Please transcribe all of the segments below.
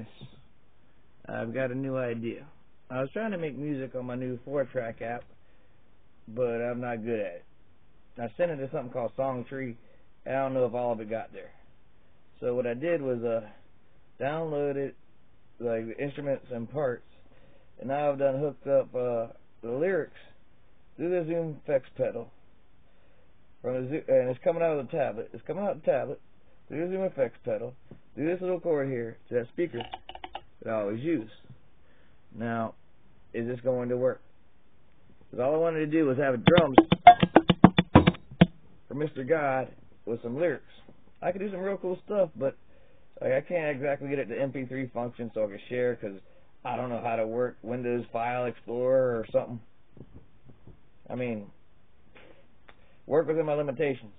goodness. I've got a new idea. I was trying to make music on my new 4-track app, but I'm not good at it. I sent it to something called Song Tree, and I don't know if all of it got there. So what I did was download it, like the instruments and parts, and now I've done hooked up the lyrics through the Zoom effects pedal, and it's coming out of the tablet. It's coming out of the tablet through the Zoom effects pedal, through this little cord here to that speaker that I always use. Now, is this going to work? Because all I wanted to do was have drums for Mr.God with some lyrics. I could do some real cool stuff, but like, I can't exactly get it to MP3 function so I can share, because I don't know how to work Windows File Explorer or something. I mean, work within my limitations,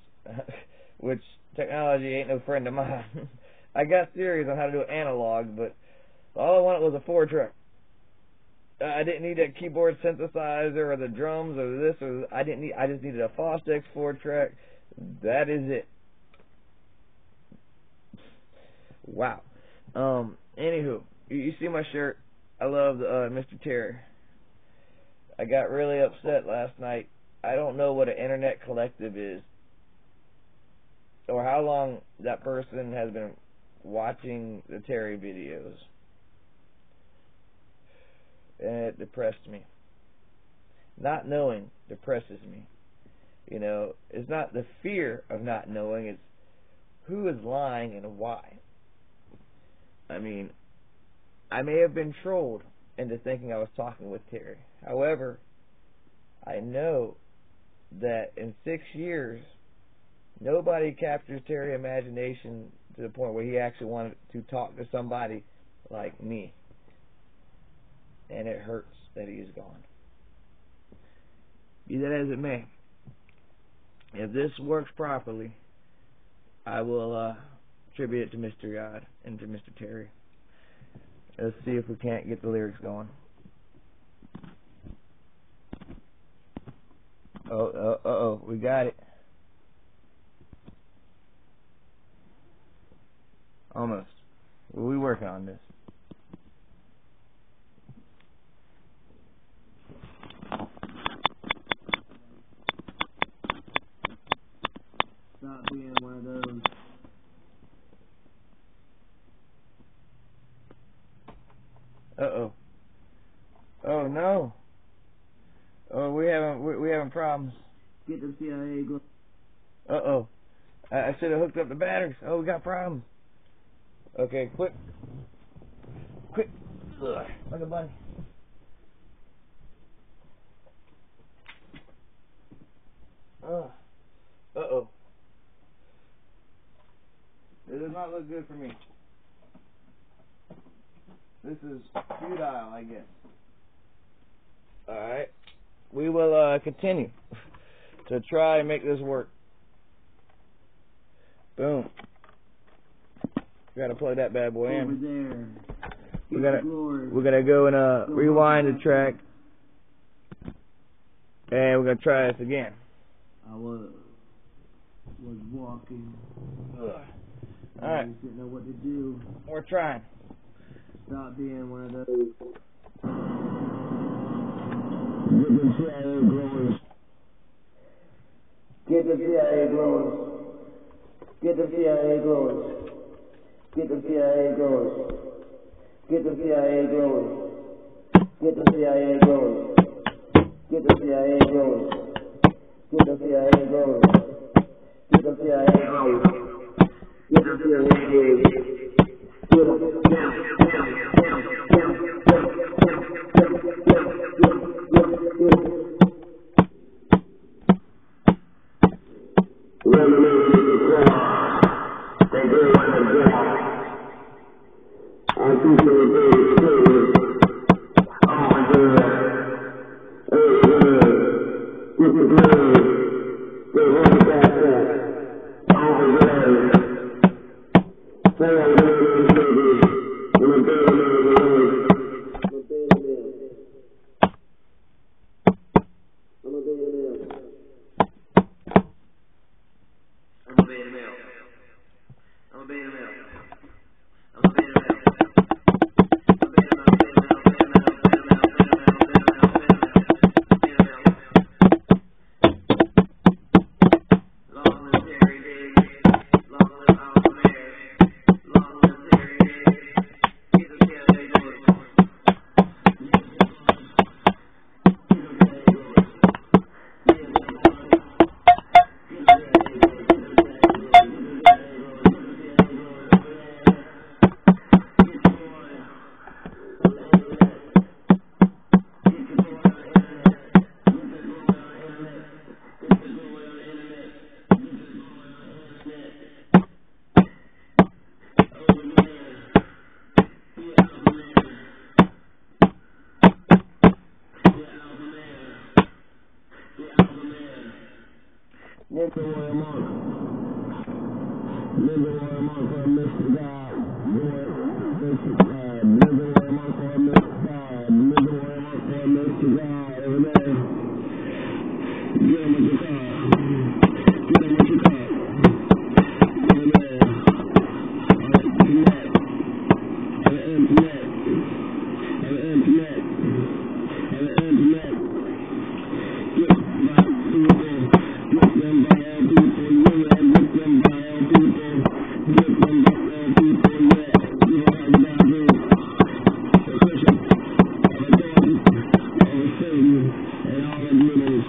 which technology ain't no friend of mine. I got theories on how to do analog, but all I wanted was a 4-track. I didn't need a keyboard synthesizer or the drums or this or I just needed a Fostex 4-track. That is it. Wow. Anywho, you see my shirt. I love Mr.Terry. I got really upset last night. I don't know what an internet collective is, or how long that person has been watching the Terry videos. And it depressed me. Not knowing depresses me. You know, it's not the fear of not knowing, it's who is lying and why. I mean, I may have been trolled into thinking I was talking with Terry. However, I know that in 6 years, nobody captures Terry's imagination to the point where he actually wanted to talk to somebody like me. And it hurts that he is gone. Be that as it may, if this works properly, I will attribute it to Mr.God and to Mr. Terry. Let's see if we can't get the lyrics going. Oh, we got it. Almost. We working on this. Stop being one of those. Uh-oh. Oh, no. Oh, we having problems. Get the CIA go. Uh-oh. I should have hooked up the batteries. Oh, we got problems. Okay, quick. Quick. Ugh, like a bunny. Uh-oh. It does not look good for me. This is futile, I guess. Alright. We will continue to try and make this work. Boom. We gotta plug that bad boy in. Over there. We're gonna go and rewind the track. And we're gonna try this again. I was walking. Alright. I didn't know what to do. We're trying. Stop being one of those. Get the CIA glowers. Get the CIA glowers. Get the CIA glowers. Get the CIA glowers. Get the CIA glowers. Get the CIA glowers. Get the CIA glowers. Get the CIA glowers. Get the CIA glowers. Get the CIA glowers. Get Ninja Warrior Monk. Ninja Warrior Monk for Mr.God. Ninja Warrior Monk for Mr.God. Ninja Warrior Monk for Mr.God. Every day. Get him with your car. Get him with your car. Every day. Connect. On the internet. On the internet. On the internet. Get by people. Get them by all people. Yeah, get them by all people. Get them by all people. Yeah. You know how you gotta do. The Christian, of authority, of Satan, and all the demons.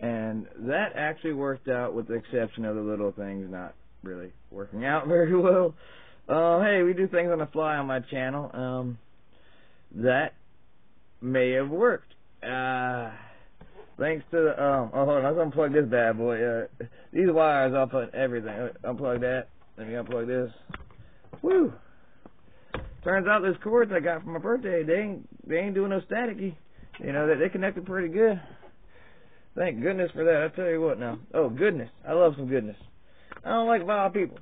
And that actually worked out, with the exception of the little things not really working out very well. Hey, we do things on the fly on my channel. That may have worked. Thanks to the, hold on, let's unplug this bad boy. These wires, I'll put everything. Unplug that. Let me unplug this. Woo! Turns out those cords I got for my birthday, they ain't doing no staticky. You know, they connected pretty good. Thank goodness for that. I tell you what now. Oh, goodness. I love some goodness. I don't like vile people.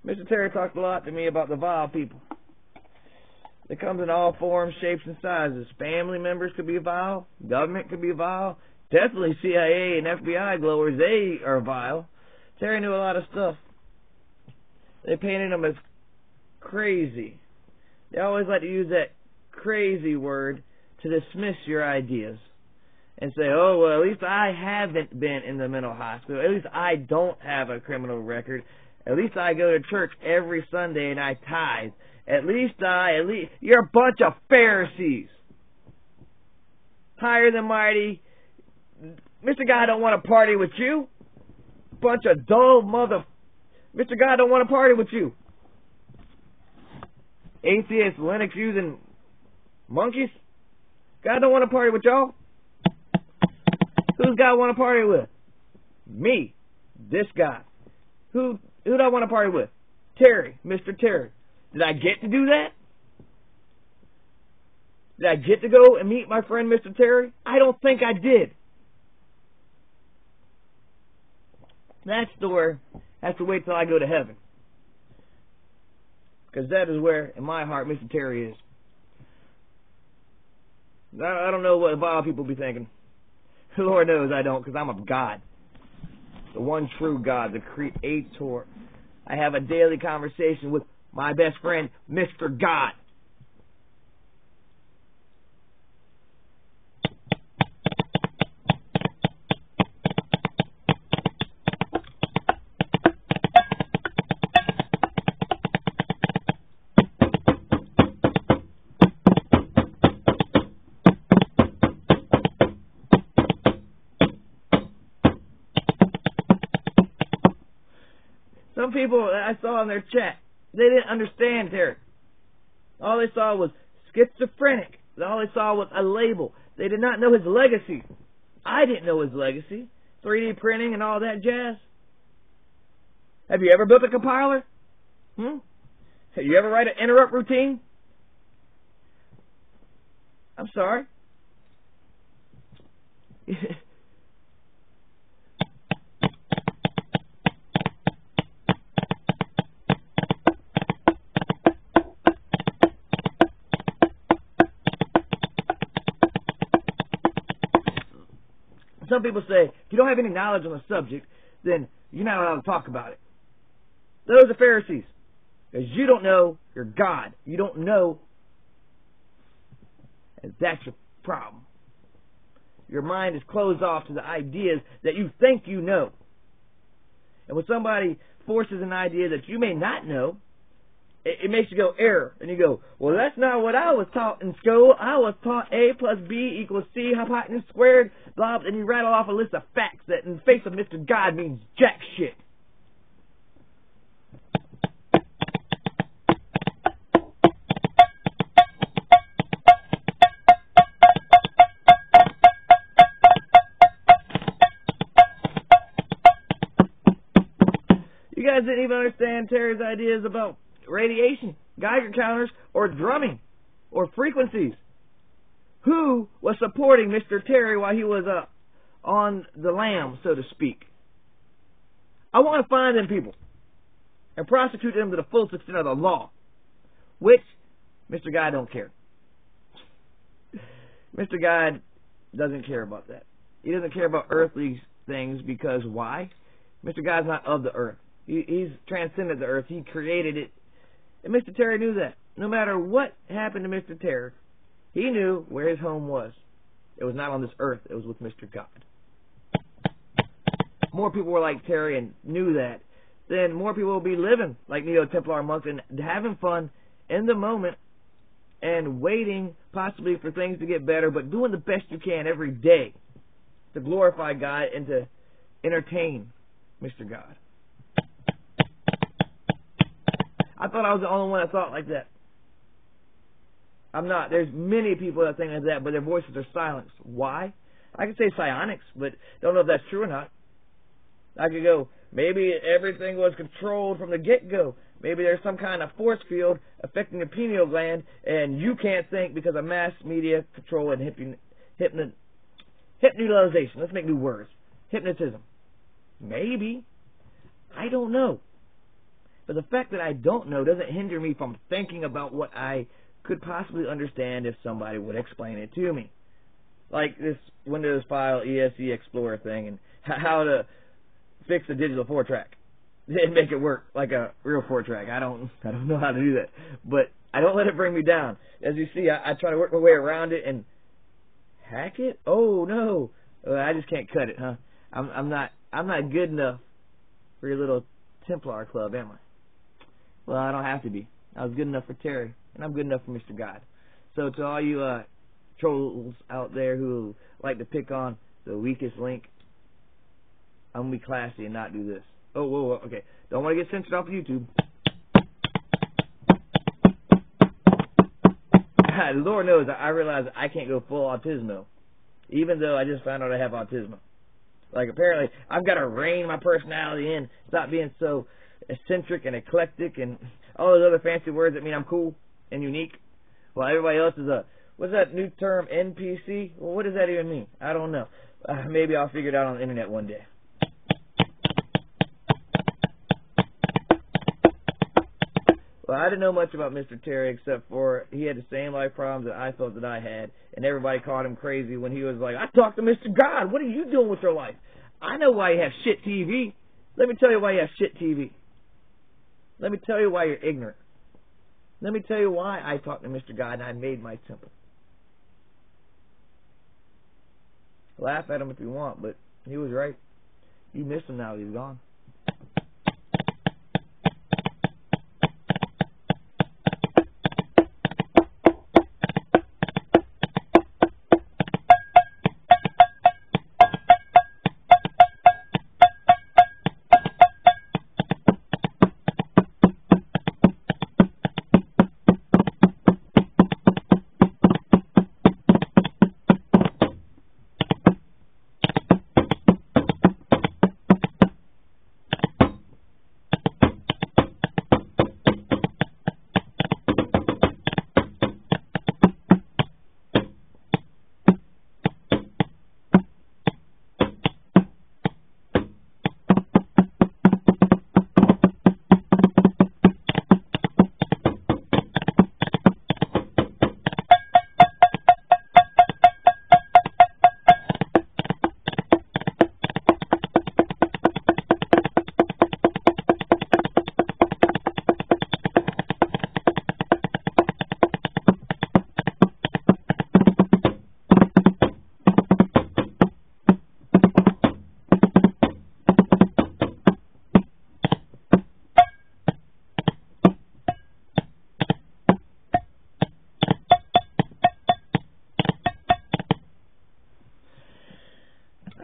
Mr. Terry talked a lot to me about the vile people. They comes in all forms, shapes, and sizes. Family members could be vile. Government could be vile. Definitely CIA and FBI glowers, they are vile. Terry knew a lot of stuff. They painted them as crazy. They always like to use that crazy word to dismiss your ideas. And say, oh, well, at least I haven't been in the mental hospital. At least I don't have a criminal record. At least I go to church every Sunday and I tithe. At least you're a bunch of Pharisees. Higher than mighty. Mr.God don't want to party with you. Bunch of dull Mr.God don't want to party with you. Atheists, Linux using monkeys. God don't want to party with y'all. Who's God want to party with? Me. This guy. Who do I want to party with? Terry. Mr. Terry. Did I get to do that? Did I get to go and meet my friend Mr. Terry? I don't think I did. That's to wait till I go to heaven. Because that is where, in my heart, Mr. Terry is. I don't know what vile people be thinking. Lord knows I don't, because I'm of God. The one true God, the Creator. I have a daily conversation with my best friend, Mr.God. Some people I saw in their chat, they didn't understand Terry. All they saw was schizophrenic. All they saw was a label. They did not know his legacy. I didn't know his legacy. 3D printing and all that jazz. Have you ever built a compiler? Have you ever write an interrupt routine? I'm sorry. Some people say, if you don't have any knowledge on the subject, then you're not allowed to talk about it. Those are Pharisees. Because you don't know your God. You don't know. And that's your problem. Your mind is closed off to the ideas that you think you know. And when somebody forces an idea that you may not know, it makes you go error. And you go, well, that's not what I was taught in school. I was taught A plus B equals C, hypotenuse squared, blah, and you rattle off a list of facts that in the face of Mr.God means jack shit. You guys didn't even understand Terry's ideas about radiation, Geiger counters, or drumming, or frequencies. Who was supporting Mr. Terry while he was on the lam, so to speak? I want to find them people and prosecute them to the full extent of the law, which Mr. God don't care. Mr. God doesn't care about that. He doesn't care about earthly things because why? Mr. God's not of the earth. He's transcended the earth. He created it. And Mr. Terry knew that. No matter what happened to Mr. Terry, he knew where his home was. It was not on this earth. It was with Mr. God. More people were like Terry and knew that, then more people will be living like Neo-Templar monks and having fun in the moment and waiting possibly for things to get better, but doing the best you can every day to glorify God and to entertain Mr. God. I thought I was the only one that thought like that. I'm not. There's many people that think like that, but their voices are silenced. Why? I could say psionics, but don't know if that's true or not. I could go, maybe everything was controlled from the get-go. Maybe there's some kind of force field affecting the pineal gland, and you can't think because of mass media control and hypnotization. Let's make new words. Hypnotism. Maybe. I don't know. But the fact that I don't know doesn't hinder me from thinking about what I could possibly understand if somebody would explain it to me. Like this Windows File ESC Explorer thing and how to fix a digital 4-track and make it work like a real 4-track. I don't know how to do that. But I don't let it bring me down. As you see, I try to work my way around it and hack it? Oh, no. I just can't cut it, huh? I'm not good enough for your little Templar club, am I? Well, I don't have to be. I was good enough for Terry, and I'm good enough for Mr. God. So to all you trolls out there who like to pick on the weakest link, I'm going to be classy and not do this. Oh, whoa, okay. Don't want to get censored off of YouTube. Lord knows, I realize I can't go full autismo, even though I just found out I have autismo. Like, apparently, I've got to rein my personality in, stop being so eccentric and eclectic and all those other fancy words that mean I'm cool and unique. Well, everybody else is what's that new term, NPC? Well, what does that even mean? I don't know. Maybe I'll figure it out on the internet one day. Well, I didn't know much about Mr. Terry except for he had the same life problems that I felt that I had, and everybody called him crazy when he was like, I talked to Mr. God. What are you doing with your life? I know why you have shit TV. Let me tell you why you have shit TV. Let me tell you why you're ignorant. Let me tell you why I talked to Mr. God and I made my temple. Laugh at him if you want, but he was right. You missed him now. He's gone.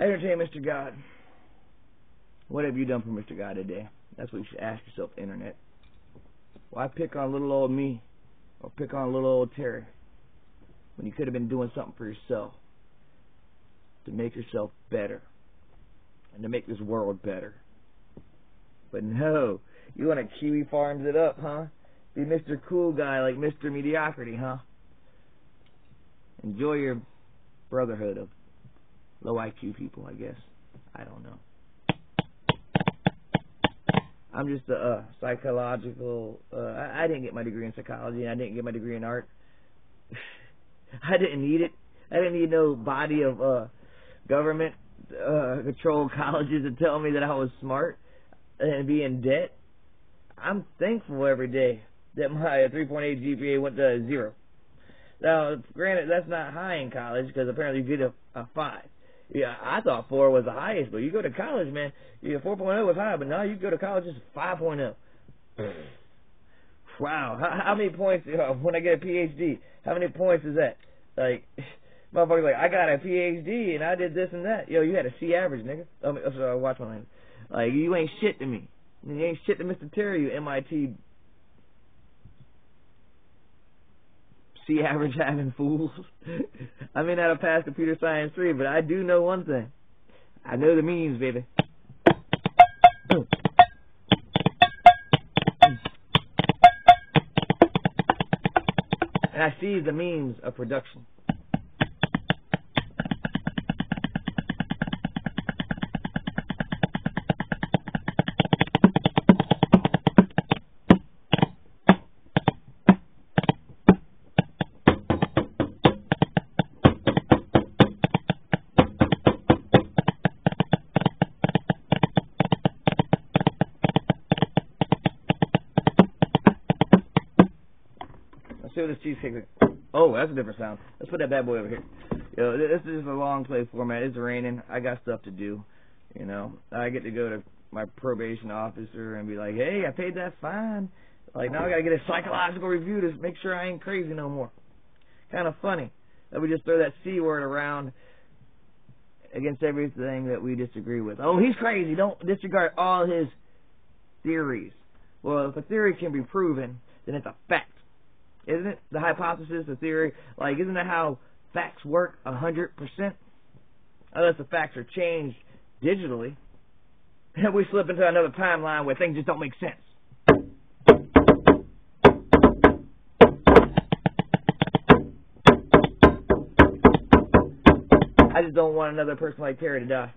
Entertain Mr.God. What have you done for Mr.God today? That's what you should ask yourself, internet. Why pick on little old me or pick on little old Terry when you could have been doing something for yourself to make yourself better and to make this world better? But no, you want to Kiwi Farms it up, huh? Be Mr. Cool Guy like Mr. Mediocrity, huh? Enjoy your brotherhood of low IQ people, I guess. I don't know. I'm just a psychological... I didn't get my degree in psychology, and I didn't get my degree in art. I didn't need it. I didn't need no body of government controlled colleges to tell me that I was smart and be in debt. I'm thankful every day that my 3.8 GPA went to 0. Now, granted, that's not high in college because apparently you get a 5. Yeah, I thought 4 was the highest, but you go to college, man, 4.0 was high, but now you go to college, it's 5.0. Wow, how many points, when I get a PhD, how many points is that? Like, motherfuckers like, I got a PhD and I did this and that. Yo, you had a C average, nigga. I'm sorry, watch my language. Like, you ain't shit to me. You ain't shit to Mr.Terry, you MIT C average having fools. I may not have passed computer science 3, but I do know one thing. I know the memes, baby. And I see the memes of production. Let's see what this cheesecake is. Oh, that's a different sound. Let's put that bad boy over here. Yo, this is a long play format. It's raining. I got stuff to do. You know, I get to go to my probation officer and be like, hey, I paid that fine. Like, now I got to get a psychological review to make sure I ain't crazy no more. Kind of funny that we just throw that C word around against everything that we disagree with. Oh, he's crazy. Don't disregard all his theories. Well, if a theory can be proven, then it's a fact. Isn't it? The hypothesis, the theory, like, isn't that how facts work 100%? Unless the facts are changed digitally. And we slip into another timeline where things just don't make sense. I just don't want another person like Terry to die.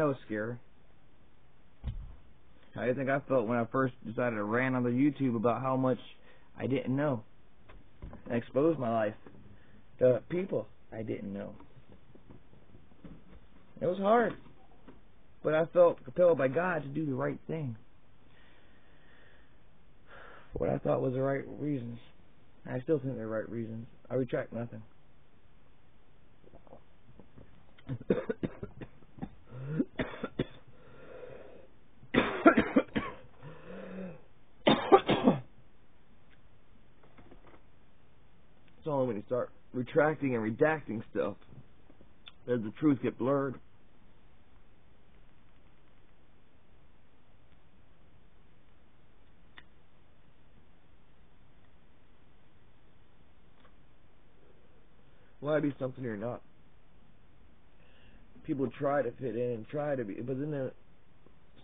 was scary. How do you think I felt when I first decided to rant on the YouTube about how much I didn't know? I exposed my life to people I didn't know. It was hard, but I felt compelled by God to do the right thing. For what I thought was the right reasons. I still think they're right reasons. I retract nothing. It's only when you start retracting and redacting stuff does the truth get blurred. Why be something you're not? People try to fit in and try to be, but then there,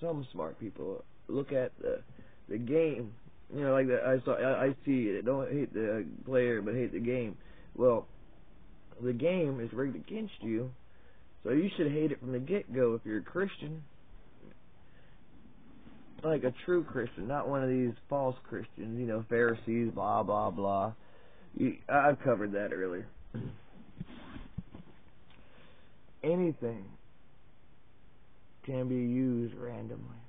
some smart people look at the game. You know, like that. I see it. Don't hate the player, but hate the game. Well, the game is rigged against you, so you should hate it from the get-go if you're a Christian. Like a true Christian, not one of these false Christians. You know, Pharisees, blah blah blah. I've covered that earlier. Anything can be used randomly.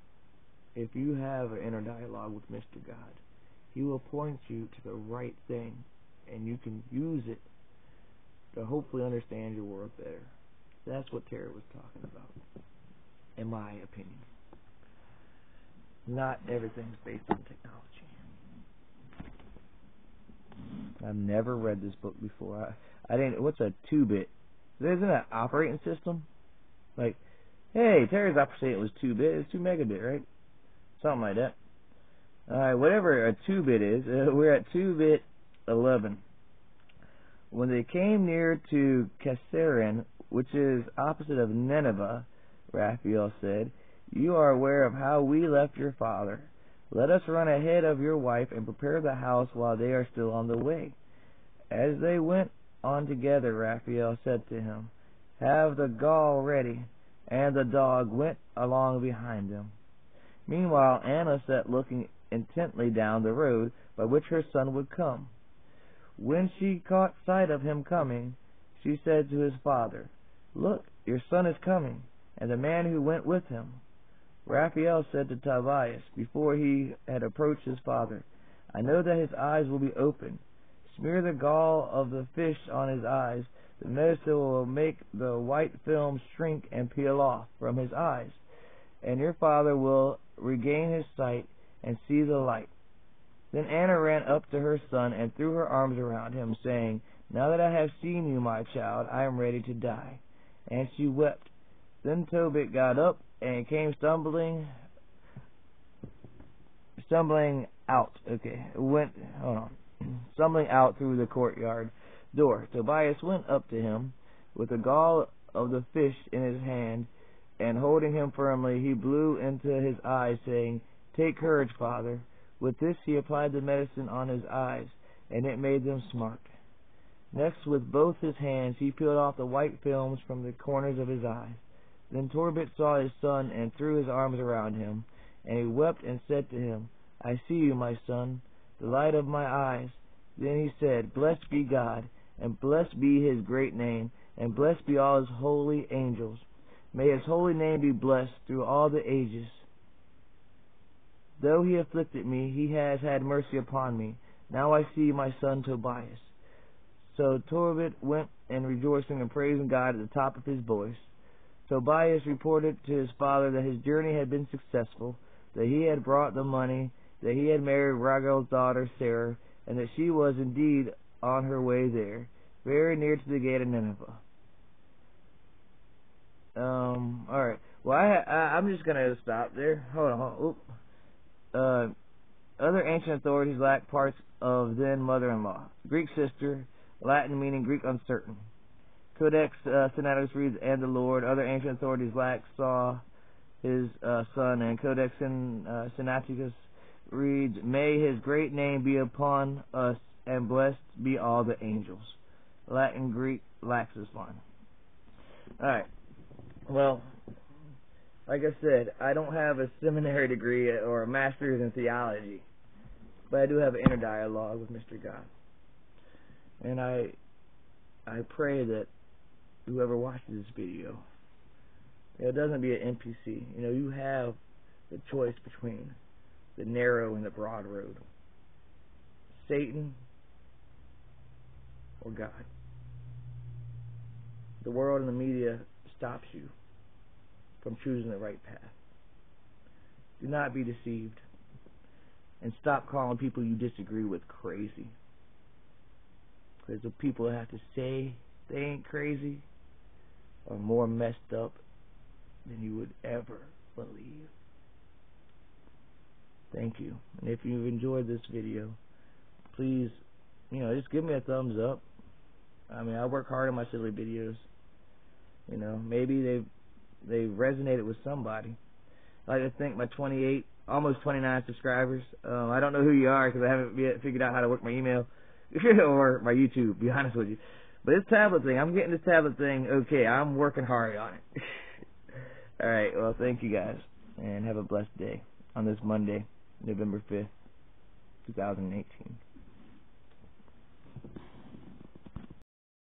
If you have an inner dialogue with Mr.God, He will point you to the right thing, and you can use it to hopefully understand your world better. That's what Terry was talking about, in my opinion. Not everything's based on technology. I've never read this book before. I didn't. What's a 2-bit? Isn't that an operating system? Like, hey, Terry's operating was 2-bit. It's 2 megabit, right? Something like that. Alright, whatever a 2-bit is, we're at 2-bit 11. When they came near to Caesarea, which is opposite of Nineveh, Raphael said, "You are aware of how we left your father. Let us run ahead of your wife and prepare the house while they are still on the way." As they went on together, Raphael said to him, "Have the gall ready," and the dog went along behind them. Meanwhile, Anna sat looking intently down the road by which her son would come. When she caught sight of him coming, she said to his father, "Look, your son is coming, and the man who went with him." Raphael said to Tobias, before he had approached his father, "I know that his eyes will be opened. Smear the gall of the fish on his eyes. The medicine will make the white film shrink and peel off from his eyes, and your father will regain his sight and see the light." Then Anna ran up to her son and threw her arms around him, saying, "Now that I have seen you, my child, I am ready to die." And she wept. Then Tobit got up and came stumbling out through the courtyard door. Tobias went up to him with the gall of the fish in his hand, and holding him firmly, he blew into his eyes, saying, "Take courage, father." With this he applied the medicine on his eyes, and it made them smart. Next, with both his hands, he peeled off the white films from the corners of his eyes. Then Torbit saw his son and threw his arms around him, and he wept and said to him, "I see you, my son, the light of my eyes." Then he said, "Blessed be God, and blessed be his great name, and blessed be all his holy angels. May his holy name be blessed through all the ages. Though he afflicted me, he has had mercy upon me. Now I see my son Tobias." So Torbit went and rejoicing and praising God at the top of his voice. Tobias reported to his father that his journey had been successful, that he had brought the money, that he had married Raguel's daughter Sarah, and that she was indeed on her way there, very near to the gate of Nineveh. Alright. Well, I'm just going to stop there. Hold on. Other ancient authorities lack parts of then mother-in-law. Greek sister, Latin meaning Greek uncertain. Codex Sinaiticus reads, "and the Lord." Other ancient authorities lack saw his son, and Codex Sinaiticus reads, "May his great name be upon us, and blessed be all the angels." Latin, Greek lacks this line. Alright. Well, Like I said, I don't have a seminary degree or a master's in theology, but I do have an inner dialogue with Mr. God. And I pray that whoever watches this video, it doesn't be an NPC. You know, you have the choice between the narrow and the broad road. Satan or God. The world and the media stops you from choosing the right path. Do not be deceived. And stop calling people you disagree with crazy. Because the people that have to say they ain't crazy are more messed up than you would ever believe. Thank you. And if you've enjoyed this video, please, just give me a thumbs up. I mean, I work hard on my silly videos. Maybe they've resonated with somebody. I'd like to thank my 28, almost 29 subscribers. I don't know who you are because I haven't yet figured out how to work my email or my YouTube, to be honest with you. But this tablet thing, I'm getting this tablet thing okay. I'm working hard on it. All right, well, thank you guys, and have a blessed day on this Monday, November 5th, 2018.